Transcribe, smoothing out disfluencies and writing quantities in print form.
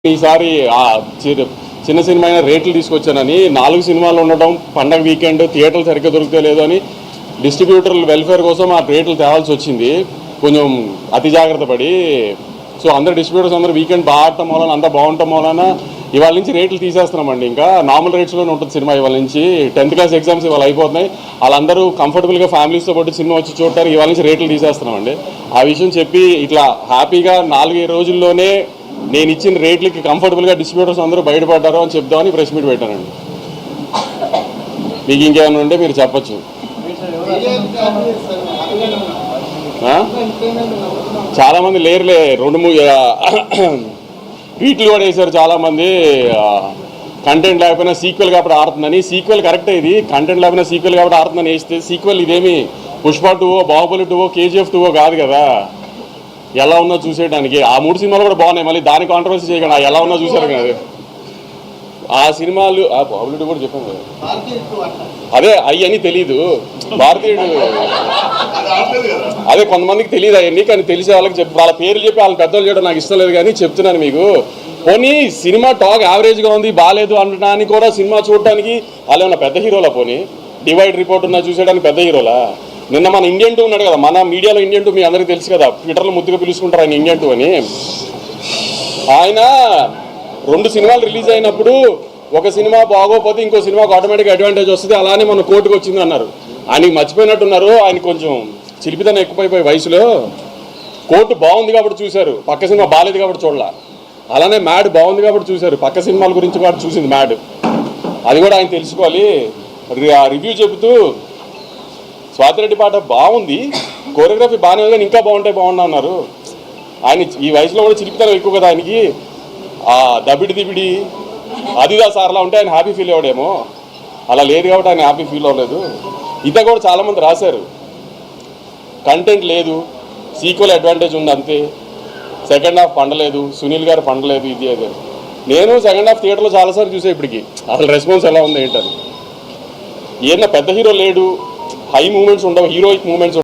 ఈసారి చిన్న సినిమా అయినా రేట్లు తీసుకొచ్చానని 4 సినిమాలు ఉండటం, పండగ వీకెండ్ థియేటర్లు సరిగ్గా దొరికితే లేదు అని డిస్ట్రిబ్యూటర్ల వెల్ఫేర్ కోసం ఆ రేట్లు తేవాల్సి వచ్చింది. కొంచెం అతి జాగ్రత్త పడి. సో అందరు డిస్ట్రిబ్యూటర్స్ అందరూ వీకెండ్ బాగా ఆడటం వలన, అంతా బాగుండటం వలన ఇవాళ నుంచి రేట్లు తీసేస్తున్నామండి. ఇంకా నార్మల్ రేట్స్లోనే ఉంటుంది సినిమా. ఇవాళ నుంచి 10th క్లాస్ ఎగ్జామ్స్ ఇవాళ అయిపోతున్నాయి. వాళ్ళందరూ కంఫర్టబుల్గా ఫ్యామిలీస్తో పాటు సినిమా వచ్చి చూడటానికి ఇవాళ నుంచి రేట్లు తీసేస్తున్నామండి. ఆ విషయం చెప్పి ఇట్లా హ్యాపీగా 4 రోజుల్లోనే నేను ఇచ్చిన రేట్లకి కంఫర్టబుల్గా డిస్ట్రిబ్యూటర్స్ అందరూ బయటపడ్డారు అని చెప్దామని ప్రెస్ మీట్ పెట్టానండి. మీకు ఇంకేమైనా ఉంటే మీరు చెప్పచ్చు. చాలామంది లేరులే. 2-3 ట్వీట్లు కూడా వేశారు చాలామంది. కంటెంట్ లేకపోయినా సీక్వెల్ కాబట్టి ఆడుతుందని. సీక్వెల్ కరెక్టే, ఇది కంటెంట్ లేకపోయినా సీక్వెల్ కాబట్టి ఆడుతుందని వేస్తే సీక్వెల్ ఇదేమి పుష్ప 2, బాహుబలి 2, KGF 2 కాదు కదా. ఎలా ఉన్నా చూసేయడానికి ఆ 3 సినిమాలు కూడా బాగున్నాయి. మళ్ళీ దాని కాంట్రవర్సీ చేయకుండా ఎలా ఉన్నా చూసారు కదా ఆ సినిమాలు. ఆ బాహుబలి 2 కూడా చెప్పాను కదా, అదే అవన్నీ తెలీదు. భారతీయుడు అదే కొంతమందికి తెలియదు అవన్నీ, కానీ తెలిసే వాళ్ళకి చెప్పి వాళ్ళ పేర్లు చెప్పి వాళ్ళ పెద్దలు చేయడం నాకు ఇష్టం లేదు. కానీ చెప్తున్నాను మీకు, పోనీ సినిమా టాక్ యావరేజ్గా ఉంది బాగాలేదు అనడానికి కూడా సినిమా చూడడానికి వాళ్ళు ఏమన్నా పెద్ద హీరోలా? పోనీ డివైడ్ రిపోర్ట్ ఉన్నా చూసేయడానికి పెద్ద హీరోలా? నిన్న మన ఇండియన్ 2 ఉన్నాడు కదా, మన మీడియాలో ఇండియన్ 2 మీ అందరికీ తెలుసు కదా, ట్విట్టర్లో ముద్దుగా పిలుచుకుంటారు ఆయన ఇండియన్ 2 అని. ఆయన 2 సినిమాలు రిలీజ్ అయినప్పుడు ఒక సినిమా బాగోపోతే ఇంకో సినిమాకు ఆటోమేటిక్గా అడ్వాంటేజ్ వస్తుంది, అలానే మన కోర్టుకు వచ్చింది అన్నారు. ఆయనకి మర్చిపోయినట్టున్నారు. ఆయన కొంచెం చిలిపితనం ఎక్కువైపోయి వయసులో. కోర్టు బాగుంది కాబట్టి చూశారు, పక్క సినిమా బాగాలేదు కాబట్టి చూడాల. అలానే మ్యాడ్ బాగుంది కాబట్టి చూశారు, పక్క సినిమాల గురించి కాబట్టి చూసింది మ్యాడ్. అది కూడా ఆయన తెలుసుకోవాలి. రివ్యూ చెబుతూ స్వాతిరెడ్డి పాట బాగుంది, కోరియోగ్రఫీ బాగానే ఉంది, కానీ ఇంకా బాగుంటా అన్నారు. ఆయన ఈ వయసులో కూడా చిలిపితనం ఎక్కువ కదా ఆయనకి. దబిడి దిబిడి అదిదా సార్లా ఉంటే ఆయన హ్యాపీ ఫీల్ అవ్వడేమో, అలా లేదు కాబట్టి ఆయన హ్యాపీ ఫీల్ అవ్వలేదు. ఇత కూడా చాలామంది రాశారు, కంటెంట్ లేదు, సీక్వెల్ అడ్వాంటేజ్ ఉంది అంతే, సెకండ్ హాఫ్ పండలేదు, సునీల్ గారు పండలేదు, ఇది అదే. నేను సెకండ్ హాఫ్ థియేటర్లో చాలాసార్లు చూసే ఇప్పటికి అసలు రెస్పాన్స్ ఎలా ఉంది ఏంటని. ఏదైనా పెద్ద హీరో లేడు, హై మూమెంట్స్ ఉండవు, హీరోయిక్ మూమెంట్స్